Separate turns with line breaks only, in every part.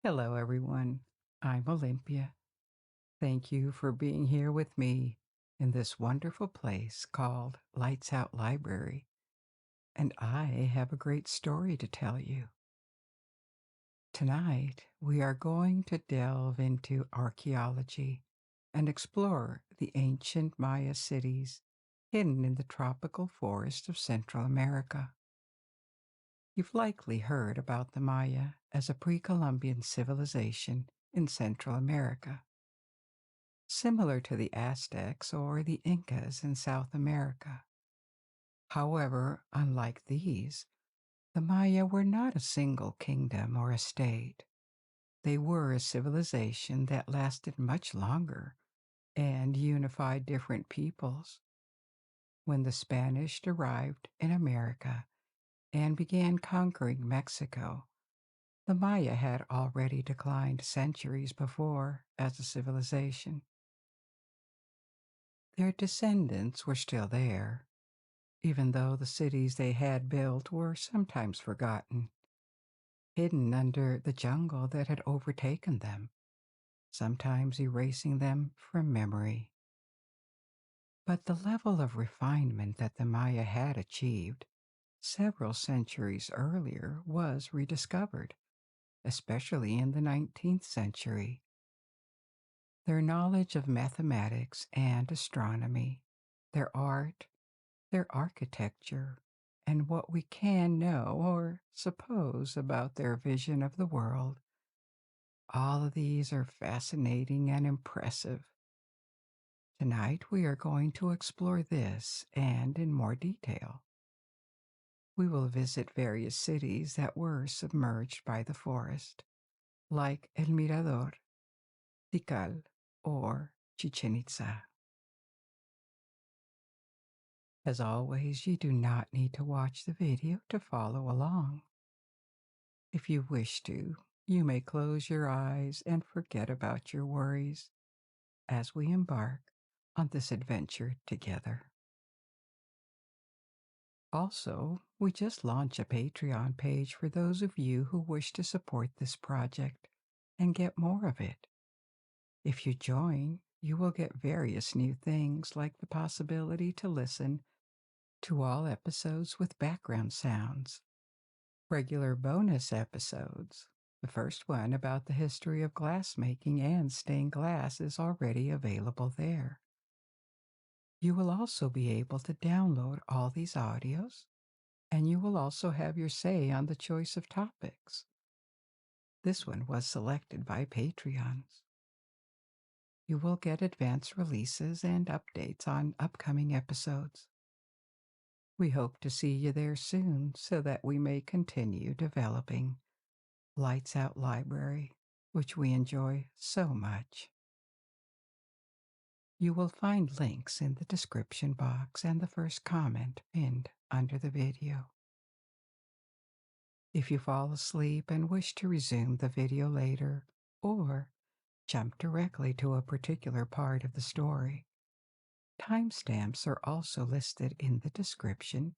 Hello, everyone. I'm Olympia. Thank you for being here with me in this wonderful place called Lights Out Library. And I have a great story to tell you. Tonight, we are going to delve into archaeology and explore the ancient Maya cities hidden in the tropical forest of Central America. You've likely heard about the Maya as a pre-Columbian civilization in Central America, similar to the Aztecs or the Incas in South America. However, unlike these, the Maya were not a single kingdom or a state. They were a civilization that lasted much longer and unified different peoples. When the Spanish arrived in America and began conquering Mexico, the Maya had already declined centuries before as a civilization. Their descendants were still there, even though the cities they had built were sometimes forgotten, hidden under the jungle that had overtaken them, sometimes erasing them from memory. But the level of refinement that the Maya had achieved several centuries earlier was rediscovered, especially in the 19th century. Their knowledge of mathematics and astronomy, their art, their architecture, and what we can know or suppose about their vision of the world. All of these are fascinating and impressive. Tonight we are going to explore this and in more detail. We will visit various cities that were submerged by the forest, like El Mirador, Tikal, or Chichen Itza. As always, you do not need to watch the video to follow along. If you wish to, you may close your eyes and forget about your worries as we embark on this adventure together. Also, we just launched a Patreon page for those of you who wish to support this project and get more of it. If you join, you will get various new things like the possibility to listen to all episodes with background sounds, regular bonus episodes. The first one about the history of glassmaking and stained glass is already available there. You will also be able to download all these audios, and you will also have your say on the choice of topics. This one was selected by Patreons. You will get advance releases and updates on upcoming episodes. We hope to see you there soon so that we may continue developing Lights Out Library, which we enjoy so much. You will find links in the description box and the first comment pinned under the video. If you fall asleep and wish to resume the video later, or jump directly to a particular part of the story, timestamps are also listed in the description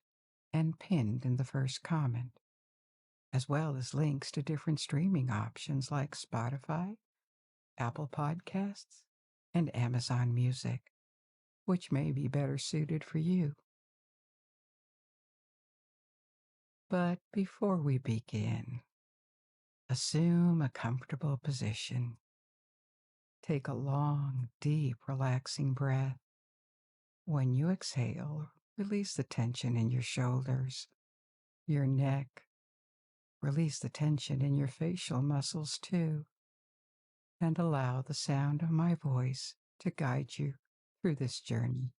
and pinned in the first comment, as well as links to different streaming options like Spotify, Apple Podcasts, and Amazon Music, which may be better suited for you. But before we begin, assume a comfortable position. Take a long, deep, relaxing breath. When you exhale, release the tension in your shoulders, your neck. Release the tension in your facial muscles too, and allow the sound of my voice to guide you through this journey.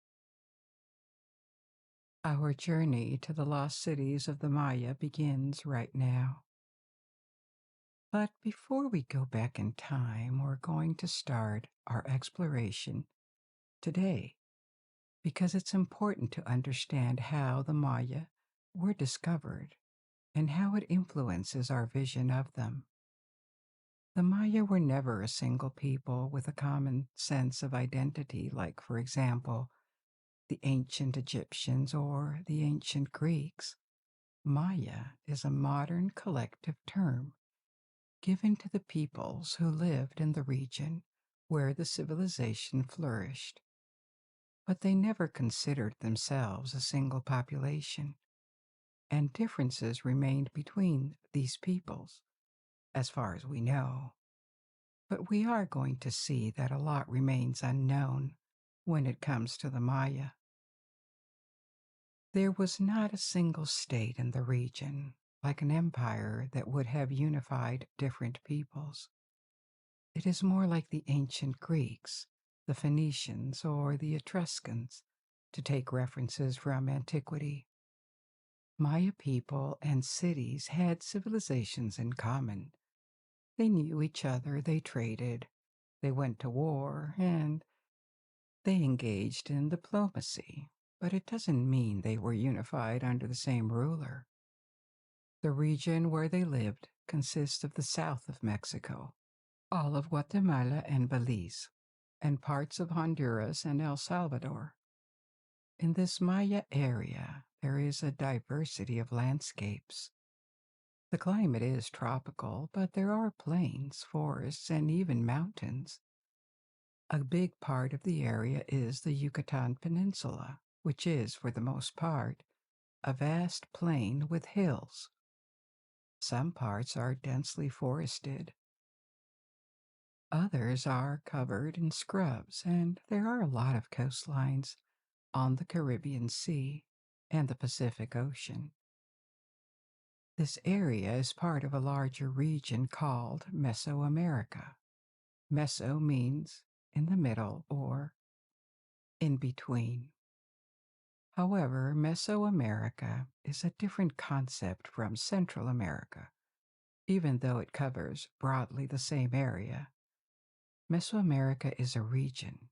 Our journey to the lost cities of the Maya begins right now. But before we go back in time, we're going to start our exploration today, because it's important to understand how the Maya were discovered and how it influences our vision of them. The Maya were never a single people with a common sense of identity, like, for example, the ancient Egyptians or the ancient Greeks. Maya is a modern collective term given to the peoples who lived in the region where the civilization flourished, but they never considered themselves a single population, and differences remained between these peoples, as far as we know. But we are going to see that a lot remains unknown when it comes to the Maya. There was not a single state in the region, like an empire, that would have unified different peoples. It is more like the ancient Greeks, the Phoenicians, or the Etruscans, to take references from antiquity. Maya people and cities had civilizations in common. They knew each other, they traded, they went to war, and they engaged in diplomacy. But it doesn't mean they were unified under the same ruler. The region where they lived consists of the south of Mexico, all of Guatemala and Belize, and parts of Honduras and El Salvador. In this Maya area, there is a diversity of landscapes. The climate is tropical, but there are plains, forests, and even mountains. A big part of the area is the Yucatan Peninsula, which is, for the most part, a vast plain with hills. Some parts are densely forested. Others are covered in scrubs, and there are a lot of coastlines on the Caribbean Sea and the Pacific Ocean. This area is part of a larger region called Mesoamerica. Meso means in the middle or in between. However, Mesoamerica is a different concept from Central America, even though it covers broadly the same area. Mesoamerica is a region,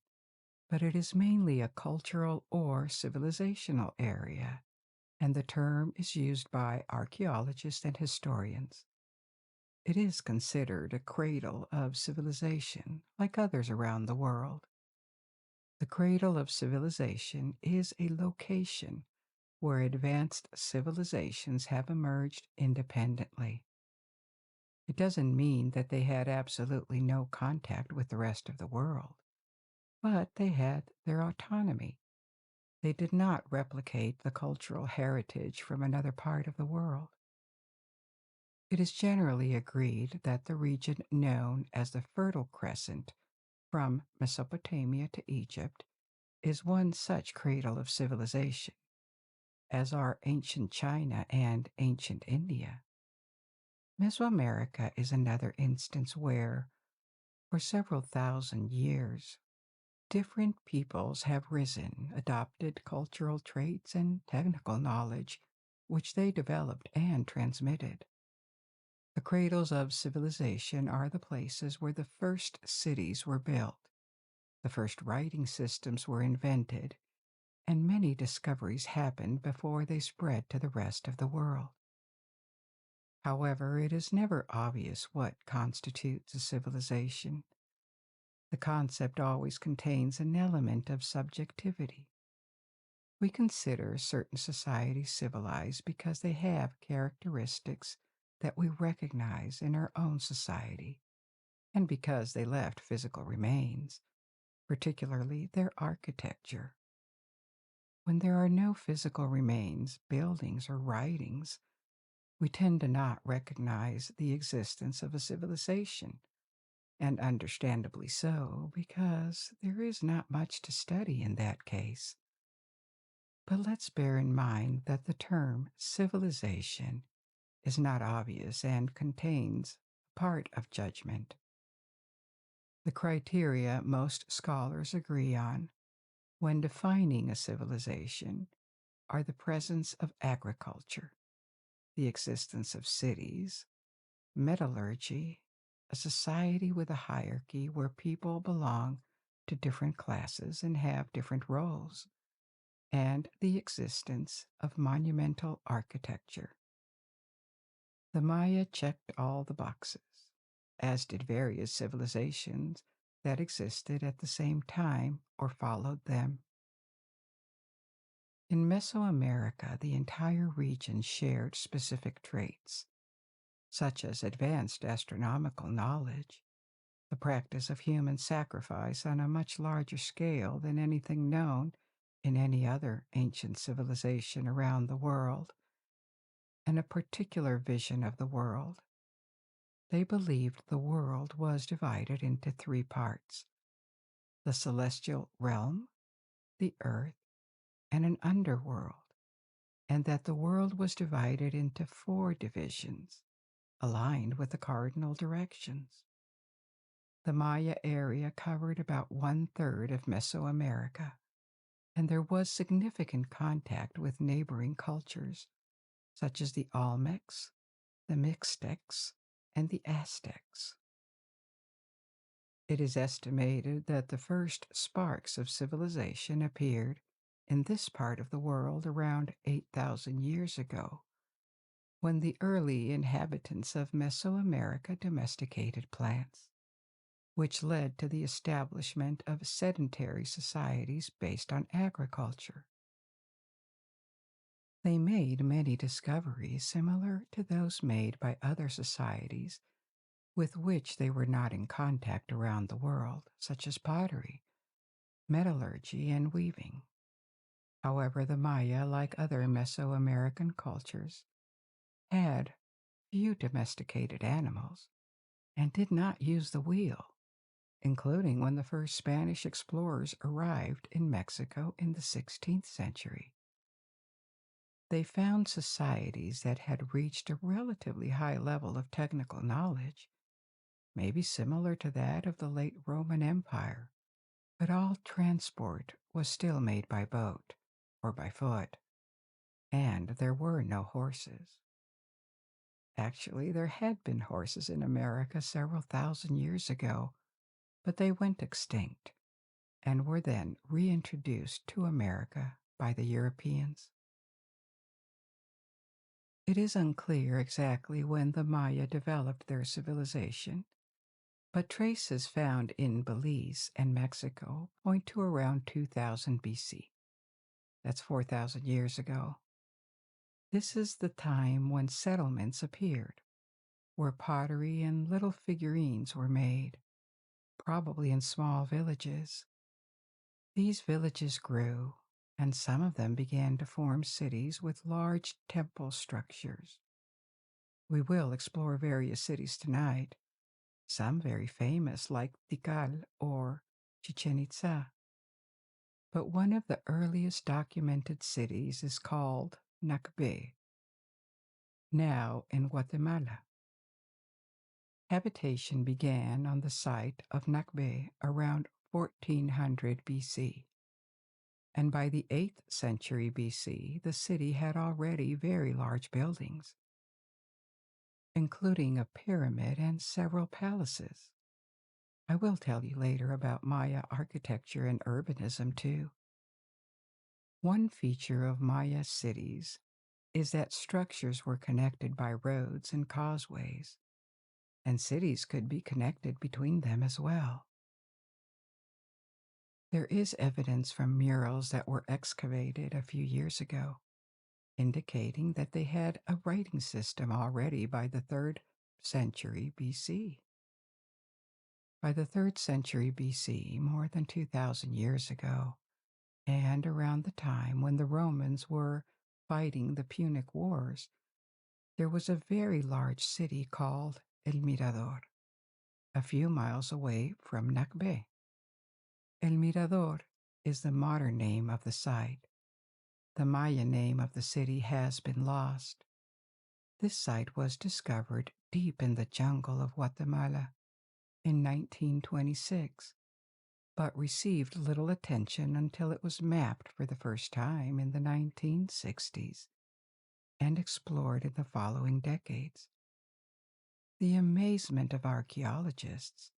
but it is mainly a cultural or civilizational area, and the term is used by archaeologists and historians. It is considered a cradle of civilization, like others around the world. The cradle of civilization is a location where advanced civilizations have emerged independently. It doesn't mean that they had absolutely no contact with the rest of the world, but they had their autonomy. They did not replicate the cultural heritage from another part of the world. It is generally agreed that the region known as the Fertile Crescent, from Mesopotamia to Egypt, is one such cradle of civilization, as are ancient China and ancient India. Mesoamerica is another instance where, for several thousand years, different peoples have risen, adopted cultural traits and technical knowledge, which they developed and transmitted. The cradles of civilization are the places where the first cities were built, the first writing systems were invented, and many discoveries happened before they spread to the rest of the world. However, it is never obvious what constitutes a civilization. The concept always contains an element of subjectivity. We consider certain societies civilized because they have characteristics that we recognize in our own society, and because they left physical remains, particularly their architecture. When there are no physical remains, buildings, or writings, we tend to not recognize the existence of a civilization, and understandably so, because there is not much to study in that case. But let's bear in mind that the term civilization is not obvious and contains a part of judgment. The criteria most scholars agree on when defining a civilization are the presence of agriculture, the existence of cities, metallurgy, a society with a hierarchy where people belong to different classes and have different roles, and the existence of monumental architecture. The Maya checked all the boxes, as did various civilizations that existed at the same time or followed them. In Mesoamerica, the entire region shared specific traits. such as advanced astronomical knowledge, the practice of human sacrifice on a much larger scale than anything known in any other ancient civilization around the world, and a particular vision of the world. They believed the world was divided into three parts: the celestial realm, the earth, and an underworld, and that the world was divided into four divisions, aligned with the cardinal directions. The Maya area covered about one-third of Mesoamerica, and there was significant contact with neighboring cultures, such as the Olmecs, the Mixtecs, and the Aztecs. It is estimated that the first sparks of civilization appeared in this part of the world around 8,000 years ago, when the early inhabitants of Mesoamerica domesticated plants, which led to the establishment of sedentary societies based on agriculture. They made many discoveries similar to those made by other societies with which they were not in contact around the world, such as pottery, metallurgy, and weaving. However, the Maya, like other Mesoamerican cultures, had few domesticated animals and did not use the wheel, including when the first Spanish explorers arrived in Mexico in the 16th century. They found societies that had reached a relatively high level of technical knowledge, maybe similar to that of the late Roman Empire, but all transport was still made by boat or by foot, and there were no horses. Actually, there had been horses in America several thousand years ago, but they went extinct and were then reintroduced to America by the Europeans. It is unclear exactly when the Maya developed their civilization, but traces found in Belize and Mexico point to around 2000 BC. That's 4,000 years ago. This is the time when settlements appeared, where pottery and little figurines were made, probably in small villages. These villages grew, and some of them began to form cities with large temple structures. We will explore various cities tonight, some very famous like Tikal or Chichen Itza. But one of the earliest documented cities is called Nakbe, now in Guatemala. Habitation began on the site of Nakbe around 1400 BC, and by the 8th century BC, the city had already very large buildings, including a pyramid and several palaces. I will tell you later about Maya architecture and urbanism too. One feature of Maya cities is that structures were connected by roads and causeways, and cities could be connected between them as well. There is evidence from murals that were excavated a few years ago, indicating that they had a writing system already by the 3rd century BC. By the 3rd century BC, more than 2,000 years ago, and around the time when the Romans were fighting the Punic Wars, there was a very large city called El Mirador, a few miles away from Nakbe. El Mirador is the modern name of the site. The Maya name of the city has been lost. This site was discovered deep in the jungle of Guatemala in 1926, but received little attention until it was mapped for the first time in the 1960s and explored in the following decades. The amazement of archaeologists.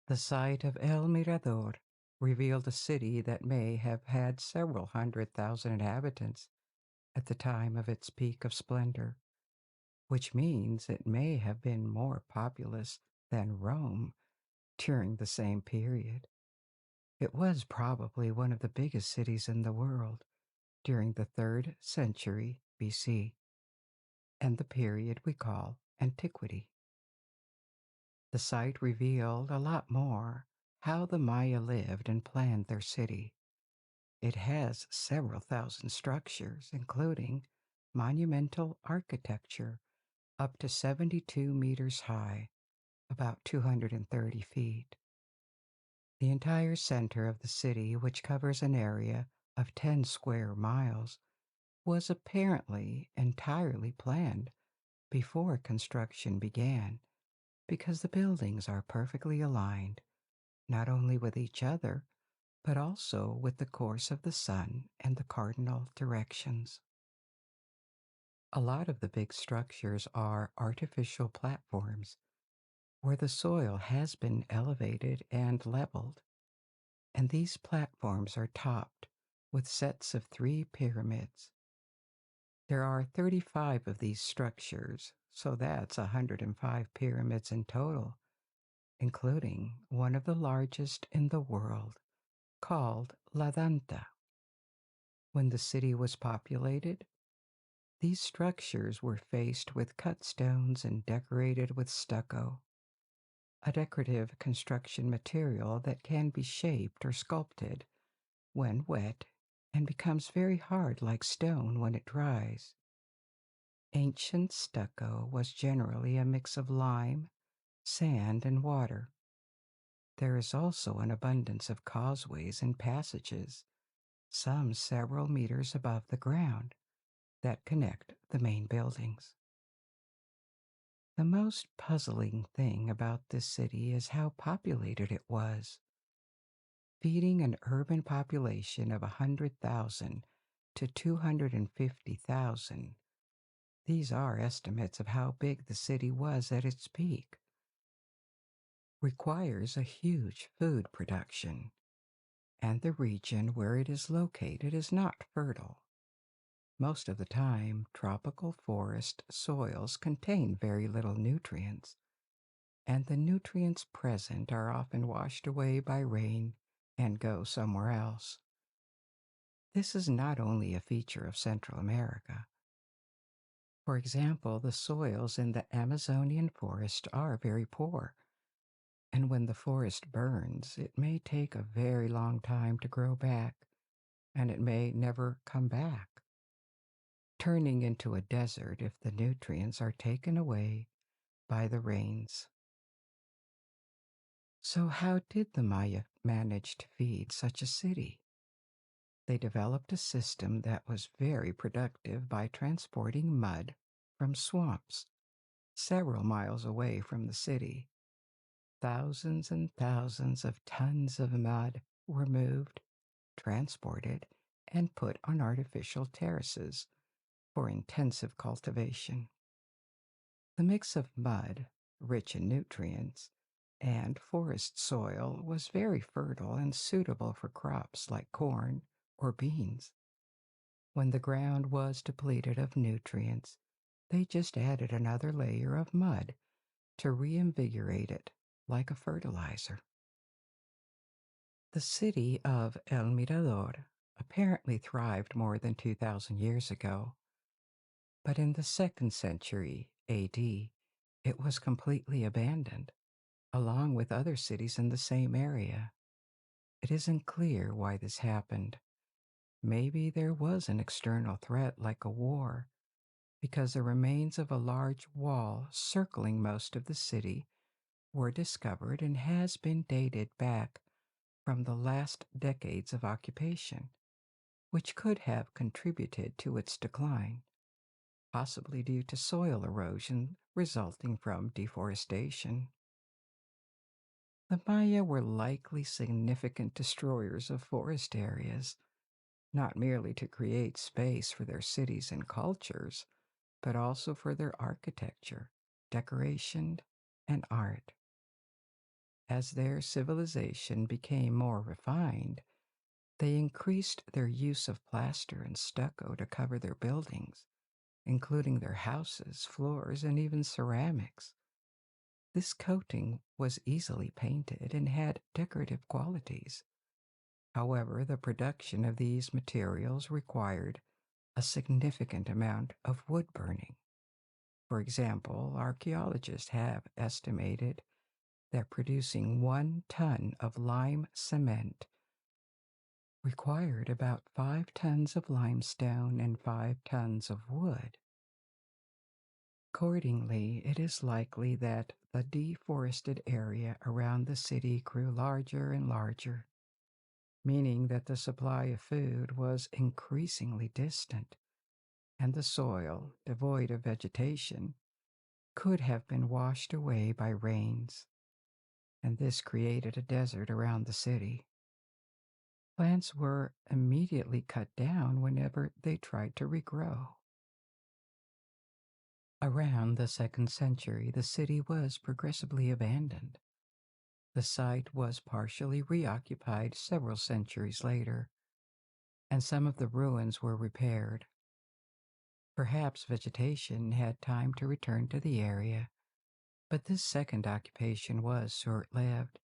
The site of El Mirador revealed a city that may have had several 100,000 inhabitants at the time of its peak of splendor, which means it may have been more populous than Rome during the same period. It was probably one of the biggest cities in the world during the 3rd century BC. and the period we call antiquity. The site revealed a lot more how the Maya lived and planned their city. It has several thousand structures, including monumental architecture up to 72 meters high, about 230 feet. The entire center of the city, which covers an area of 10 square miles, was apparently entirely planned before construction began because the buildings are perfectly aligned, not only with each other, but also with the course of the sun and the cardinal directions. A lot of the big structures are artificial platforms where the soil has been elevated and leveled, and these platforms are topped with sets of 3 pyramids. There are 35 of these structures, so that's 105 pyramids in total, including one of the largest in the world, called La Danta. When the city was populated, these structures were faced with cut stones and decorated with stucco, a decorative construction material that can be shaped or sculpted when wet and becomes very hard like stone when it dries. Ancient stucco was generally a mix of lime, sand, and water. There is also an abundance of causeways and passages, some several meters above the ground, that connect the main buildings. The most puzzling thing about this city is how populated it was. Feeding an urban population of 100,000 to 250,000, these are estimates of how big the city was at its peak, requires a huge food production, and the region where it is located is not fertile. Most of the time, tropical forest soils contain very little nutrients, and the nutrients present are often washed away by rain and go somewhere else. This is not only a feature of Central America. For example, the soils in the Amazonian forest are very poor, and when the forest burns, it may take a very long time to grow back, and it may never come back, turning into a desert if the nutrients are taken away by the rains. So, how did the Maya manage to feed such a city? They developed a system that was very productive by transporting mud from swamps several miles away from the city. Thousands and thousands of tons of mud were moved, transported, and put on artificial terraces for intensive cultivation. The mix of mud, rich in nutrients, and forest soil was very fertile and suitable for crops like corn or beans. When the ground was depleted of nutrients, they just added another layer of mud to reinvigorate it like a fertilizer. The city of El Mirador apparently thrived more than 2,000 years ago, but in the 2nd century AD, it was completely abandoned, along with other cities in the same area. It isn't clear why this happened. Maybe there was an external threat like a war, because the remains of a large wall circling most of the city were discovered and has been dated back from the last decades of occupation, which could have contributed to its decline, possibly due to soil erosion resulting from deforestation. The Maya were likely significant destroyers of forest areas, not merely to create space for their cities and cultures, but also for their architecture, decoration, and art. As their civilization became more refined, they increased their use of plaster and stucco to cover their buildings, including their houses, floors, and even ceramics. This coating was easily painted and had decorative qualities. However, the production of these materials required a significant amount of wood burning. For example, archaeologists have estimated that producing 1 ton of lime cement required about 5 tons of limestone and 5 tons of wood. Accordingly, it is likely that the deforested area around the city grew larger and larger, meaning that the supply of food was increasingly distant, and the soil, devoid of vegetation, could have been washed away by rains, and this created a desert around the city. Plants were immediately cut down whenever they tried to regrow. Around the 2nd century, the city was progressively abandoned. The site was partially reoccupied several centuries later, and some of the ruins were repaired. Perhaps vegetation had time to return to the area, but this second occupation was short-lived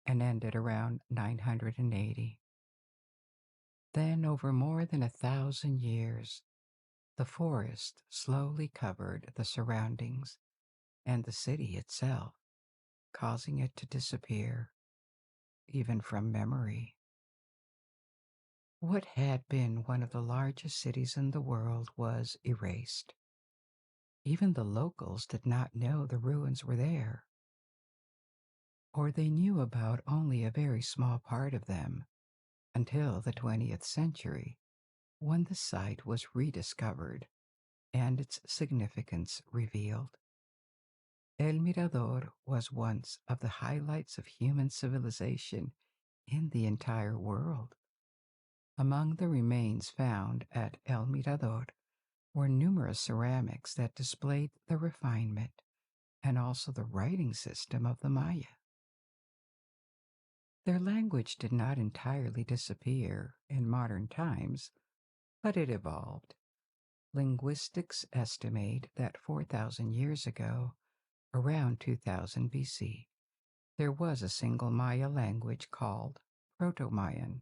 and ended around 980. Then, over more than 1,000 years, the forest slowly covered the surroundings and the city itself, causing it to disappear, even from memory. What had been one of the largest cities in the world was erased. Even the locals did not know the ruins were there, or they knew about only a very small part of them until the 20th century, when the site was rediscovered and its significance revealed. El Mirador was once of the highlights of human civilization in the entire world. Among the remains found at El Mirador were numerous ceramics that displayed the refinement and also the writing system of the Maya. Their language did not entirely disappear in modern times, but it evolved. Linguistics estimate that 4,000 years ago, around 2000 BC, there was a single Maya language called Proto-Mayan,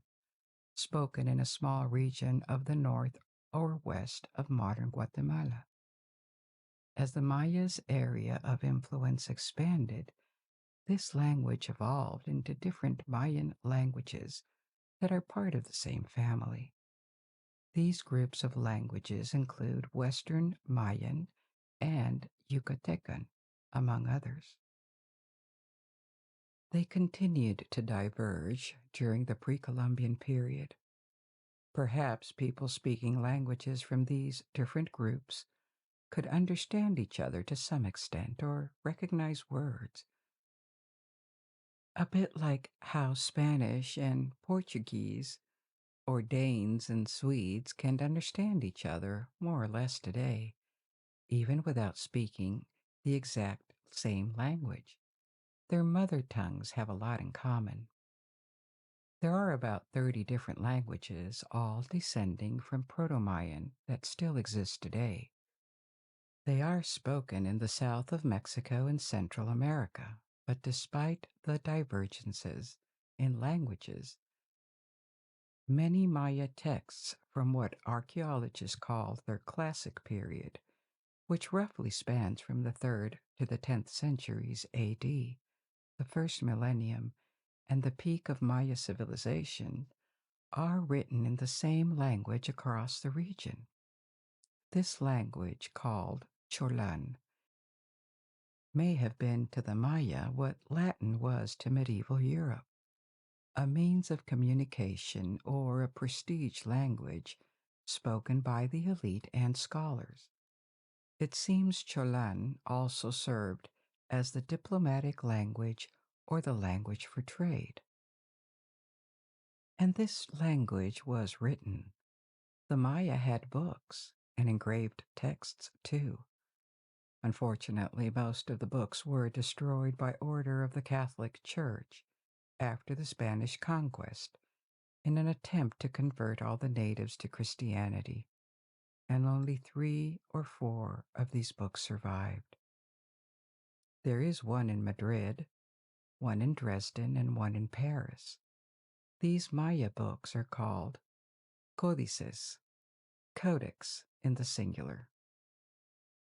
spoken in a small region of the north or west of modern Guatemala. As the Maya's area of influence expanded, this language evolved into different Mayan languages that are part of the same family. These groups of languages include Western Mayan and Yucatecan, among others. They continued to diverge during the pre-Columbian period. Perhaps people speaking languages from these different groups could understand each other to some extent or recognize words, a bit like how Spanish and Portuguese or Danes and Swedes can understand each other more or less today, even without speaking the exact same language. Their mother tongues have a lot in common. There are about 30 different languages, all descending from Proto-Mayan, that still exist today. They are spoken in the south of Mexico and Central America, but despite the divergences in languages, many Maya texts from what archaeologists call their classic period, which roughly spans from the 3rd to the 10th centuries AD, the First Millenium, and the peak of Maya civilization, are written in the same language across the region. This language, called Cholan, may have been to the Maya what Latin was to medieval Europe, a means of communication or a prestige language spoken by the elite and scholars. It seems Cholan also served as the diplomatic language or the language for trade. And this language was written. The Maya had books and engraved texts too. Unfortunately, most of the books were destroyed by order of the Catholic Church after the Spanish conquest in an attempt to convert all the natives to Christianity, and only 3 or 4 of these books survived. There is one in Madrid, one in Dresden, and one in Paris. These Maya books are called Codices, codex in the singular.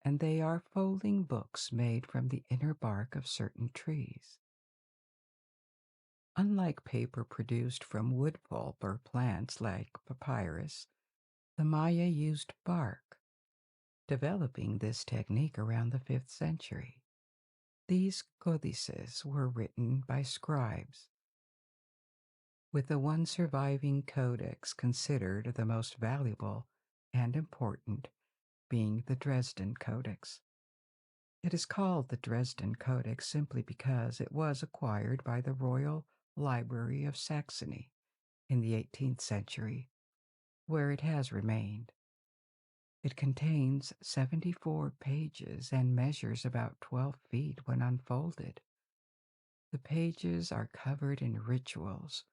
and they are folding books made from the inner bark of certain trees. Unlike paper produced from wood pulp or plants like papyrus, the Maya used bark, developing this technique around the 5th century. These codices were written by scribes, with the one surviving codex considered the most valuable and important being the Dresden Codex. It is called the Dresden Codex simply because it was acquired by the Royal Library of Saxony in the 18th century, where it has remained. It contains 74 pages and measures about 12 feet when unfolded. The pages are covered in rituals,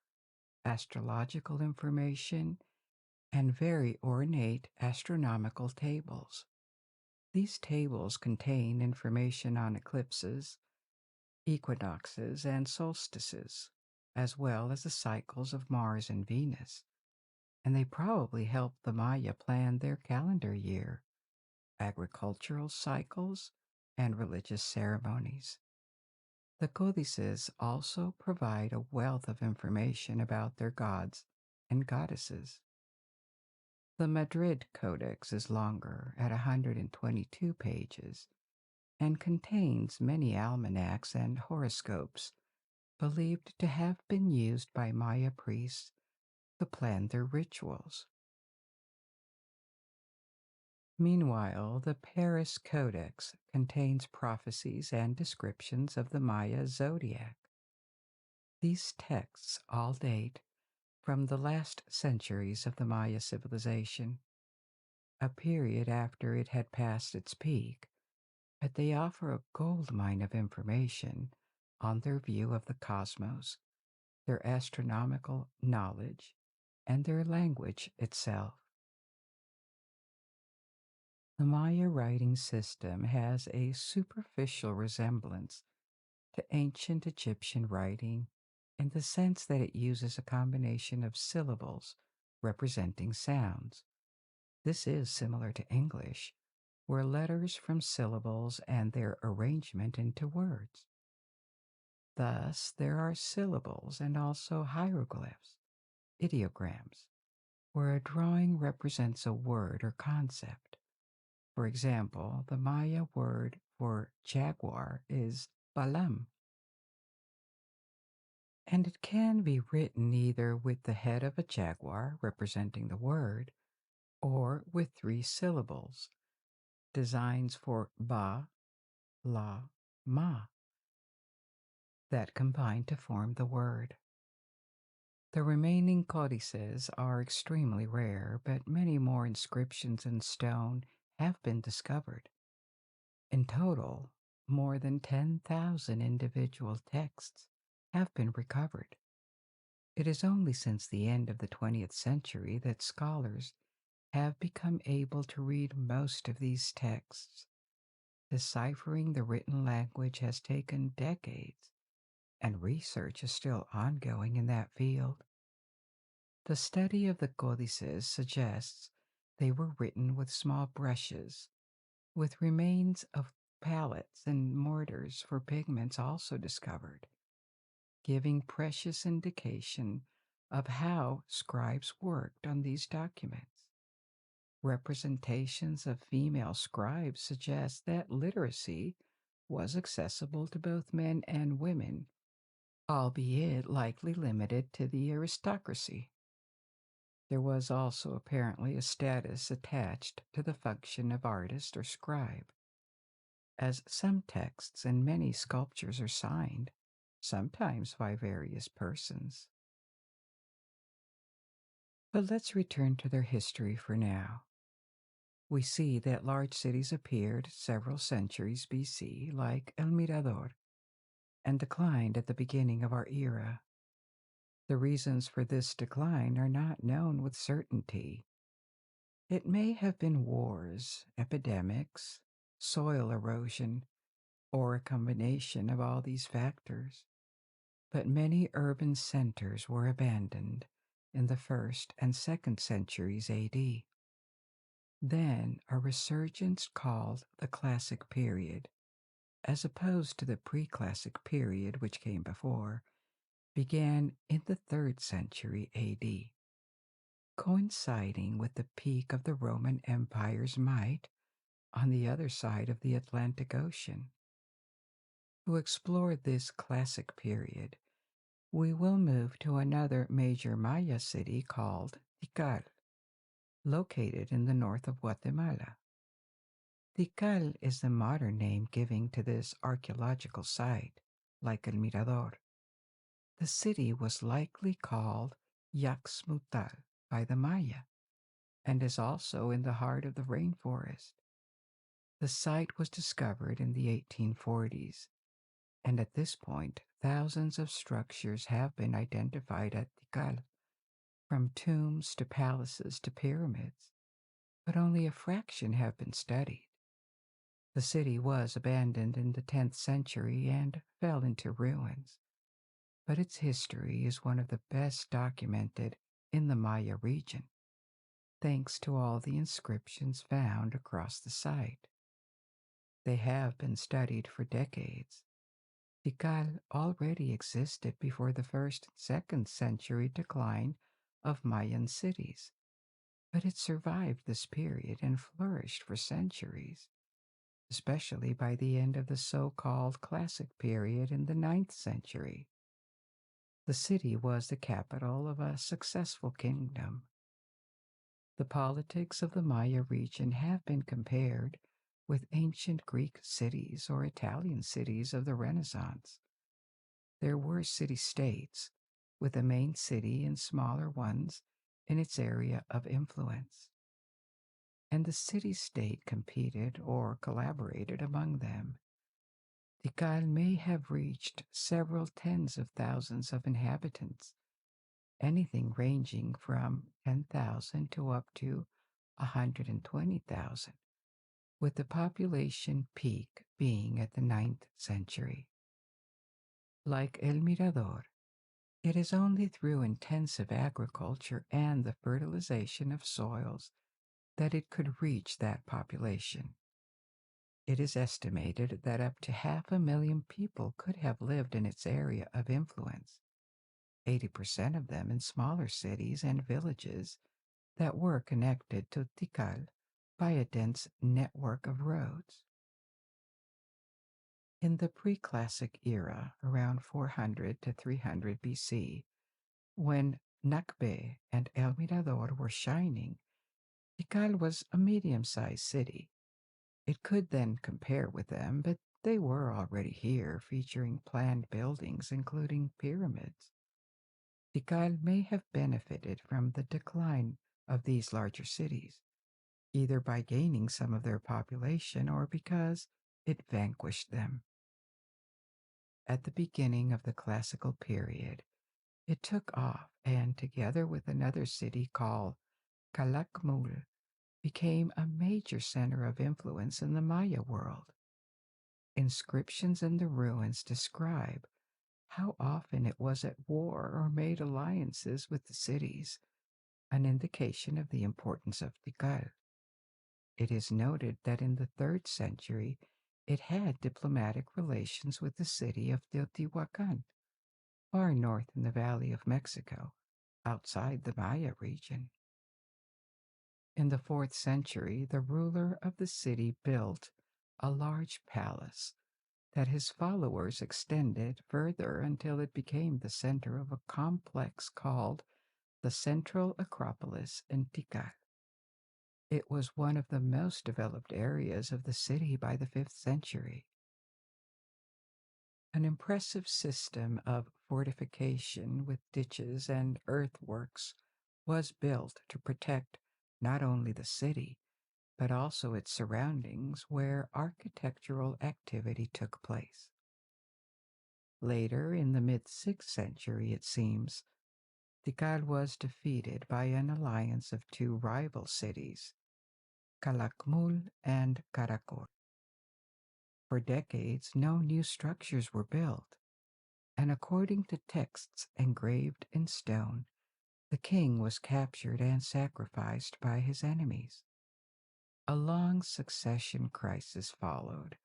astrological information, and very ornate astronomical tables. These tables contain information on eclipses, equinoxes, and solstices, as well as the cycles of Mars and Venus, and they probably helped the Maya plan their calendar year, agricultural cycles, and religious ceremonies. The codices also provide a wealth of information about their gods and goddesses. The Madrid Codex is longer, at 122 pages, and contains many almanacs and horoscopes believed to have been used by Maya priests to plan their rituals. Meanwhile, the Paris Codex contains prophecies and descriptions of the Maya zodiac. These texts all date from the last centuries of the Maya civilization, a period after it had passed its peak, but they offer a goldmine of information on their view of the cosmos, their astronomical knowledge, and their language itself. The Maya writing system has a superficial resemblance to ancient Egyptian writing in the sense that it uses a combination of syllables representing sounds. This is similar to English, where letters from syllables and their arrangement into words. Thus, there are syllables and also hieroglyphs, ideograms, where a drawing represents a word or concept. For example, the Maya word for jaguar is balam, and it can be written either with the head of a jaguar representing the word or with 3 syllables, designs for ba, la, ma, that combine to form the word. The remaining codices are extremely rare, but many more inscriptions in stone have been discovered. In total, more than 10,000 individual texts have been recovered. It is only since the end of the 20th century that scholars have become able to read most of these texts. Deciphering the written language has taken decades, and research is still ongoing in that field. The study of the codices suggests they were written with small brushes, with remains of palettes and mortars for pigments also discovered, giving precious indication of how scribes worked on these documents. Representations of female scribes suggest that literacy was accessible to both men and women, albeit likely limited to the aristocracy. There was also apparently a status attached to the function of artist or scribe, as some texts and many sculptures are signed, sometimes by various persons. But let's return to their history for now. We see that large cities appeared several centuries BC, like El Mirador, and declined at the beginning of our era. The reasons for this decline are not known with certainty. It may have been wars, epidemics, soil erosion, or a combination of all these factors. But many urban centers were abandoned in the 1st and 2nd centuries AD. Then a resurgence called the Classic period, as opposed to the pre-classic period which came before, began in the 3rd century AD, coinciding with the peak of the Roman Empire's might on the other side of the Atlantic Ocean. To explore this classic period, we will move to another major Maya city called Tikal, located in the north of Guatemala. Tikal is the modern name given to this archaeological site, like El Mirador. The city was likely called Yaxmutal by the Maya and is also in the heart of the rainforest. The site was discovered in the 1840s, and at this point, thousands of structures have been identified at Tikal, from tombs to palaces to pyramids, but only a fraction have been studied. The city was abandoned in the 10th century and fell into ruins, but its history is one of the best documented in the Maya region, thanks to all the inscriptions found across the site. They have been studied for decades. Tikal already existed before the 1st and 2nd century decline of Mayan cities, but it survived this period and flourished for centuries, especially by the end of the so-called Classic period in the 9th century. The city was the capital of a successful kingdom. The politics of the Maya region have been compared with ancient Greek cities or Italian cities of the Renaissance. There were city-states, with a main city and smaller ones in its area of influence. And the city-state competed or collaborated among them. Tikal may have reached several tens of thousands of inhabitants, anything ranging from 10,000 to up to 120,000, with the population peak being at the 9th century. Like El Mirador, it is only through intensive agriculture and the fertilization of soils that it could reach that population. It is estimated that up to 500,000 people could have lived in its area of influence, 80% of them in smaller cities and villages that were connected to Tikal by a dense network of roads. In the pre-classic era, around 400 to 300 BC, when Nakbe and El Mirador were shining, Tikal was a medium-sized city. It could then compare with them, but they were already here, featuring planned buildings including pyramids. Tikal may have benefited from the decline of these larger cities, either by gaining some of their population or because it vanquished them. At the beginning of the classical period, it took off and, together with another city called Calakmul, became a major center of influence in the Maya world. Inscriptions in the ruins describe how often it was at war or made alliances with the cities, an indication of the importance of Tikal. It is noted that in the 3rd century it had diplomatic relations with the city of Teotihuacan, far north in the Valley of Mexico, outside the Maya region. In the 4th century, the ruler of the city built a large palace that his followers extended further until it became the center of a complex called the Central Acropolis in Tikal. It was one of the most developed areas of the city by the 5th century. An impressive system of fortification with ditches and earthworks was built to protect not only the city, but also its surroundings where architectural activity took place. Later, in the mid-6th century, it seems, Tikal was defeated by an alliance of two rival cities, Calakmul and Caracol. For decades, no new structures were built, and according to texts engraved in stone, the king was captured and sacrificed by his enemies. A long succession crisis followed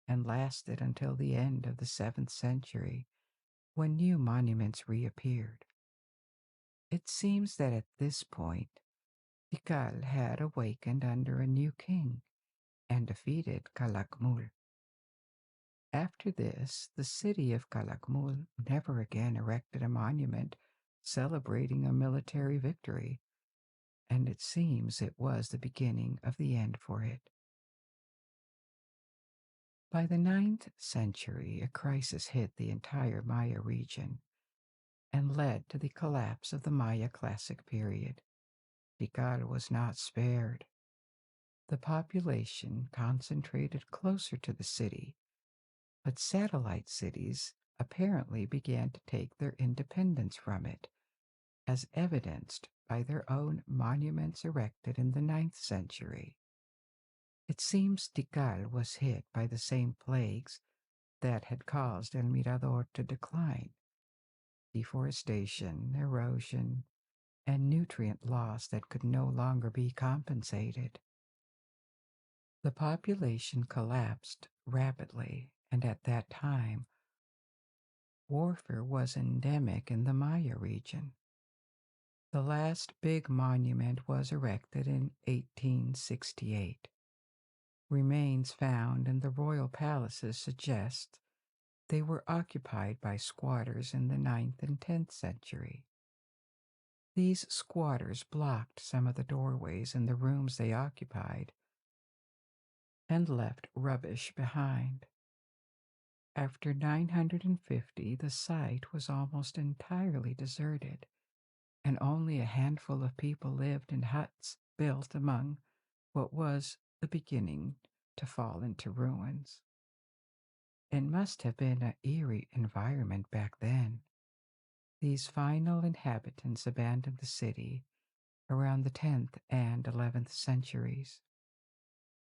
and lasted until the end of the 7th century when new monuments reappeared. It seems that at this point, Tikal had awakened under a new king and defeated Calakmul. After this, the city of Calakmul never again erected a monument celebrating a military victory, and it seems it was the beginning of the end for it. By the 9th century, a crisis hit the entire Maya region and led to the collapse of the Maya Classic period. Tikal was not spared. The population concentrated closer to the city, but satellite cities apparently began to take their independence from it, as evidenced by their own monuments erected in the 9th century. It seems Tikal was hit by the same plagues that had caused El Mirador to decline: deforestation, erosion, and nutrient loss that could no longer be compensated. The population collapsed rapidly, and at that time, warfare was endemic in the Maya region. The last big monument was erected in 1868. Remains found in the royal palaces suggest they were occupied by squatters in the 9th and 10th century. These squatters blocked some of the doorways in the rooms they occupied and left rubbish behind. After 950, the site was almost entirely deserted, and only a handful of people lived in huts built among what was the beginning to fall into ruins. It must have been an eerie environment back then. These final inhabitants abandoned the city around the 10th and 11th centuries,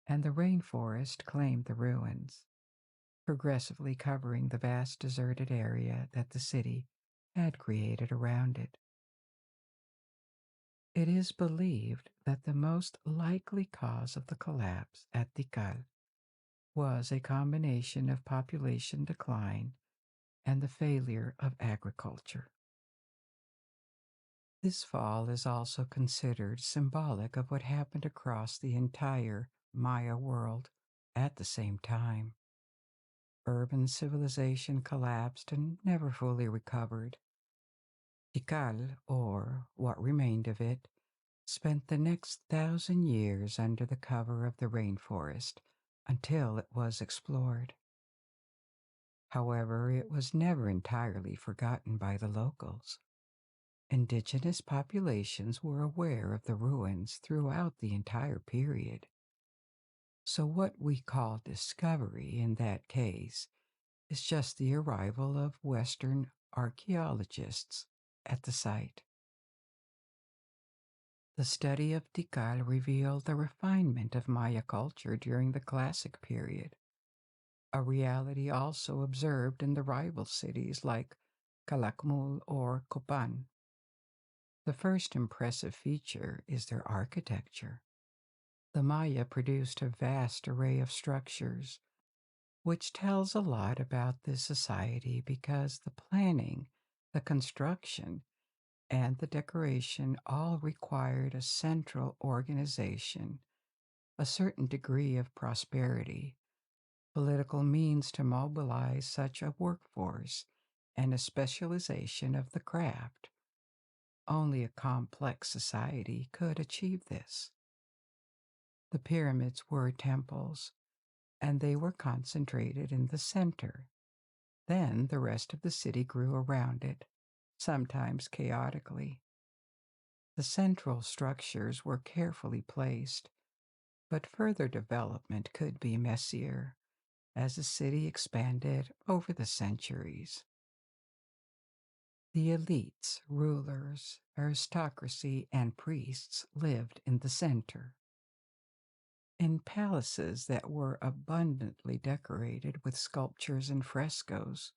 and the rainforest claimed the ruins, progressively covering the vast deserted area that the city had created around it. It is believed that the most likely cause of the collapse at Tikal was a combination of population decline and the failure of agriculture. This fall is also considered symbolic of what happened across the entire Maya world at the same time. Urban civilization collapsed and never fully recovered. Tikal, or what remained of it, spent the next 1,000 years under the cover of the rainforest until it was explored. However, it was never entirely forgotten by the locals. Indigenous populations were aware of the ruins throughout the entire period. So, what we call discovery in that case is just the arrival of Western archaeologists at the site. The study of Tikal revealed the refinement of Maya culture during the Classic period, a reality also observed in the rival cities like Calakmul or Copan. The first impressive feature is their architecture. The Maya produced a vast array of structures, which tells a lot about this society because the planning, the construction, and the decoration all required a central organization, a certain degree of prosperity, political means to mobilize such a workforce, and a specialization of the craft. Only a complex society could achieve this. The pyramids were temples, and they were concentrated in the center. Then the rest of the city grew around it, sometimes chaotically. The central structures were carefully placed, but further development could be messier as the city expanded over the centuries. The elites, rulers, aristocracy, and priests lived in the center, in palaces that were abundantly decorated with sculptures and frescoes,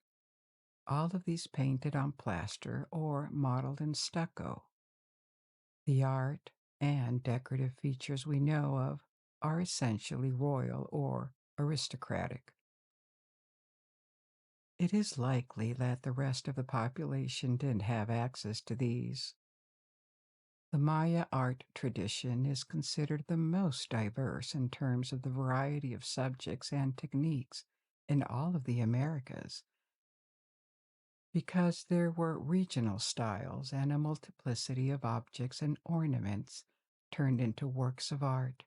all of these painted on plaster or modeled in stucco. The art and decorative features we know of are essentially royal or aristocratic. It is likely that the rest of the population didn't have access to these. The Maya art tradition is considered the most diverse in terms of the variety of subjects and techniques in all of the Americas, because there were regional styles and a multiplicity of objects and ornaments turned into works of art.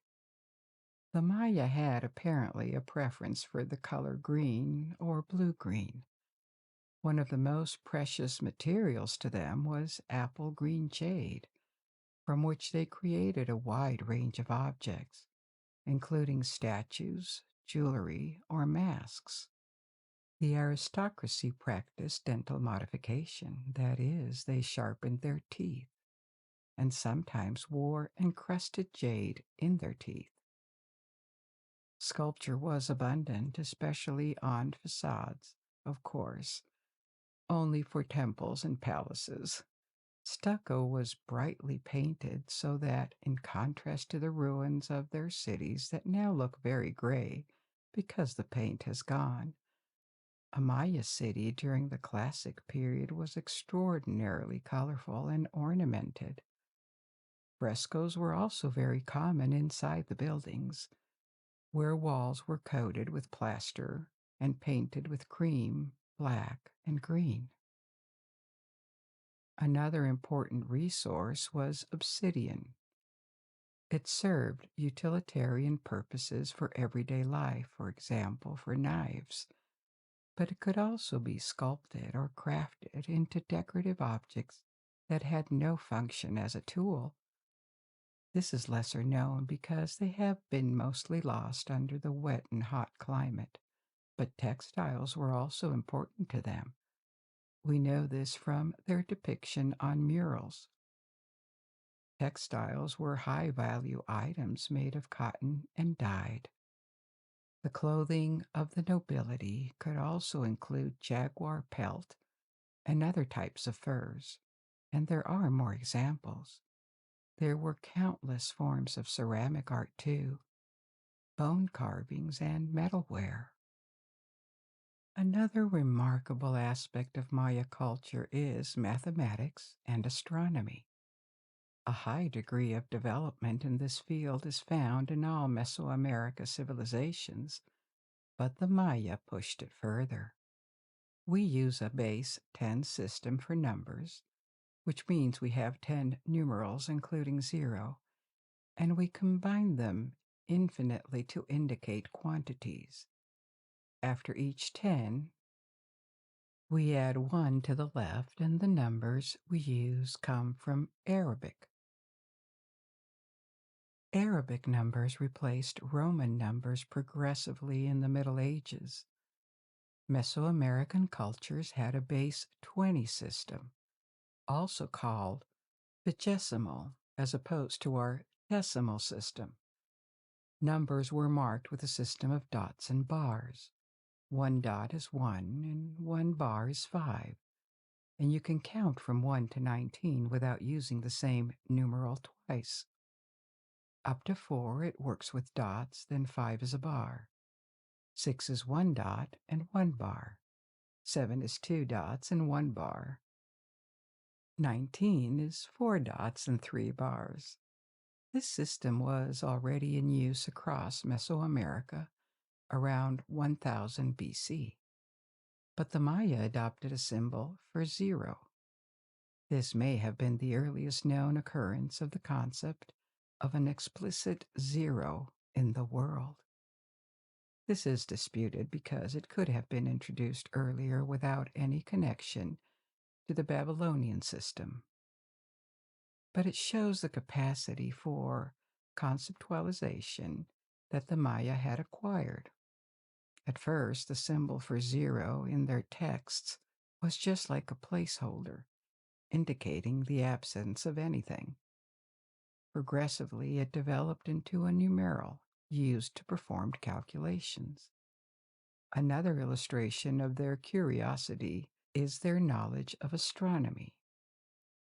The Maya had apparently a preference for the color green or blue-green. One of the most precious materials to them was apple green jade, from which they created a wide range of objects, including statues, jewelry, or masks. The aristocracy practiced dental modification, that is, they sharpened their teeth and sometimes wore encrusted jade in their teeth. Sculpture was abundant, especially on facades, of course, only for temples and palaces. Stucco was brightly painted so that, in contrast to the ruins of their cities that now look very gray because the paint has gone, a Maya city during the classic period was extraordinarily colorful and ornamented. Frescoes were also very common inside the buildings, where walls were coated with plaster and painted with cream, black, and green. Another important resource was obsidian. It served utilitarian purposes for everyday life, for example, for knives, but it could also be sculpted or crafted into decorative objects that had no function as a tool. This is lesser known because they have been mostly lost under the wet and hot climate, but textiles were also important to them. We know this from their depiction on murals. Textiles were high-value items made of cotton and dyed. The clothing of the nobility could also include jaguar pelt and other types of furs, and there are more examples. There were countless forms of ceramic art too, bone carvings, and metalware. Another remarkable aspect of Maya culture is mathematics and astronomy. A high degree of development in this field is found in all Mesoamerica civilizations, but the Maya pushed it further. We use a base 10 system for numbers, which means we have 10 numerals including 0, and we combine them infinitely to indicate quantities. After each 10, we add 1 to the left, and the numbers we use come from Arabic. Arabic numbers replaced Roman numbers progressively in the Middle Ages. Mesoamerican cultures had a base 20 system, also called vigesimal, as opposed to our decimal system. Numbers were marked with a system of dots and bars. 1 dot is 1, and 1 bar is 5, and you can count from 1 to 19 without using the same numeral twice. Up to 4, it works with dots, then 5 is a bar. 6 is 1 dot and 1 bar. 7 is 2 dots and 1 bar. 19 is 4 dots and 3 bars. This system was already in use across Mesoamerica around 1000 BC, but the Maya adopted a symbol for 0. This may have been the earliest known occurrence of the concept of an explicit 0 in the world. This is disputed because it could have been introduced earlier without any connection to the Babylonian system. But it shows the capacity for conceptualization that the Maya had acquired. At first, the symbol for 0 in their texts was just like a placeholder, indicating the absence of anything. Progressively, it developed into a numeral used to perform calculations. Another illustration of their curiosity is their knowledge of astronomy.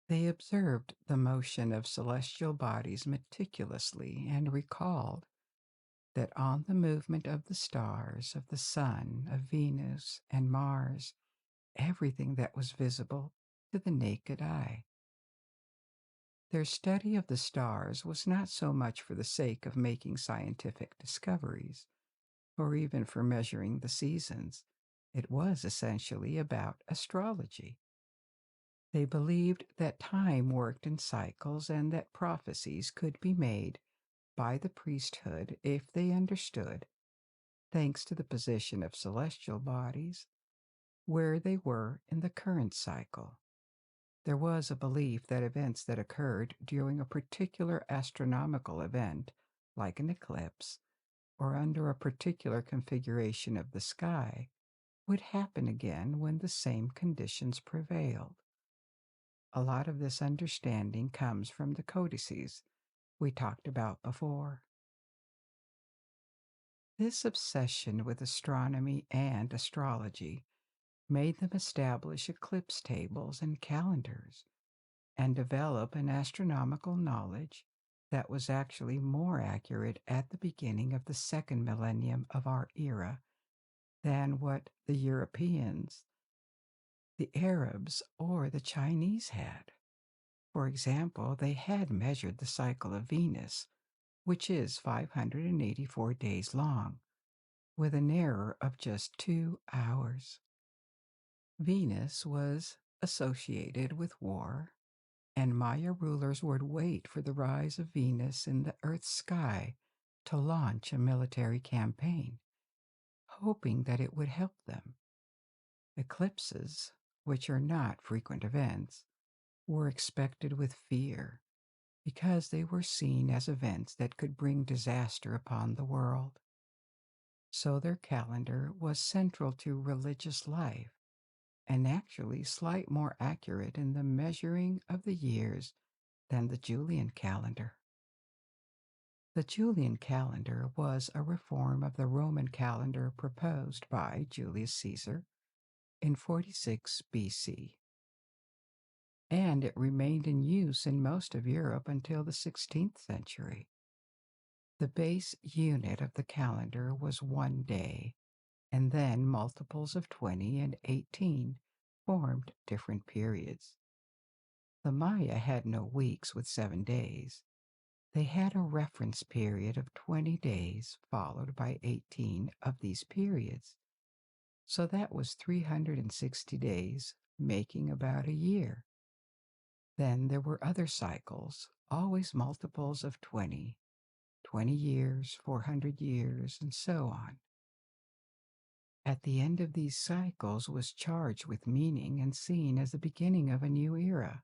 They observed the motion of celestial bodies meticulously and recalled that on the movement of the stars, of the sun, of Venus and Mars, everything that was visible to the naked eye. Their study of the stars was not so much for the sake of making scientific discoveries, or even for measuring the seasons. It was essentially about astrology. They believed that time worked in cycles and that prophecies could be made by the priesthood if they understood, thanks to the position of celestial bodies, where they were in the current cycle. There was a belief that events that occurred during a particular astronomical event, like an eclipse, or under a particular configuration of the sky, would happen again when the same conditions prevailed. A lot of this understanding comes from the codices we talked about before. This obsession with astronomy and astrology made them establish eclipse tables and calendars and develop an astronomical knowledge that was actually more accurate at the beginning of the second millennium of our era than what the Europeans, the Arabs, or the Chinese had. For example, they had measured the cycle of Venus, which is 584 days long, with an error of just 2 hours. Venus was associated with war, and Maya rulers would wait for the rise of Venus in the Earth's sky to launch a military campaign, hoping that it would help them. Eclipses, which are not frequent events, were expected with fear because they were seen as events that could bring disaster upon the world. So their calendar was central to religious life and actually slight more accurate in the measuring of the years than the Julian calendar. The Julian calendar was a reform of the Roman calendar proposed by Julius Caesar in 46 BC, and it remained in use in most of Europe until the 16th century. The base unit of the calendar was 1 day, and then multiples of 20 and 18 formed different periods. The Maya had no weeks with 7 days. They had a reference period of 20 days followed by 18 of these periods. So that was 360 days, making about a year. Then there were other cycles, always multiples of 20, 20 years, 400 years, and so on. At the end of these cycles was charged with meaning and seen as the beginning of a new era.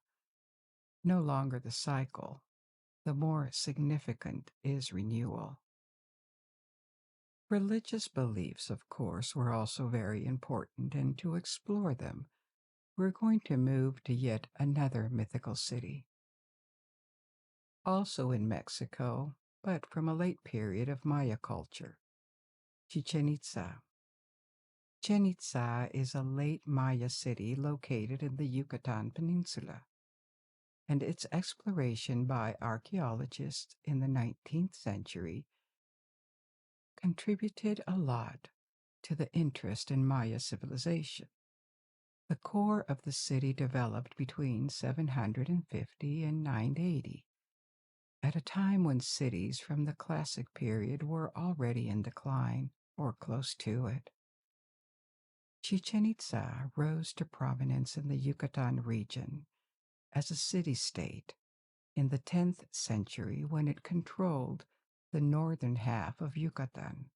No longer the cycle, the more significant is renewal. Religious beliefs, of course, were also very important, and to explore them, we're going to move to yet another mythical city. Also in Mexico, but from a late period of Maya culture, Chichen Itza. Chichen Itza is a late Maya city located in the Yucatan Peninsula, and its exploration by archaeologists in the 19th century contributed a lot to the interest in Maya civilization. The core of the city developed between 750 and 980, at a time when cities from the classic period were already in decline or close to it. Chichen Itza rose to prominence in the Yucatan region as a city-state in the 10th century when it controlled the northern half of Yucatan,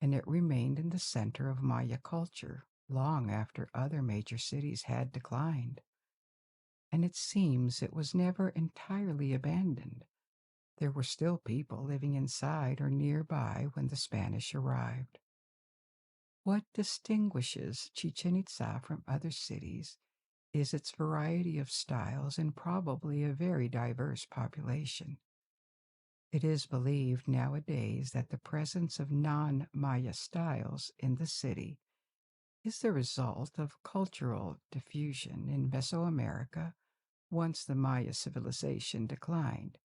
and it remained in the center of Maya culture long after other major cities had declined. And it seems it was never entirely abandoned. There were still people living inside or nearby when the Spanish arrived. What distinguishes Chichen Itza from other cities is its variety of styles and probably a very diverse population. It is believed nowadays that the presence of non-Maya styles in the city is the result of cultural diffusion in Mesoamerica once the Maya civilization declined,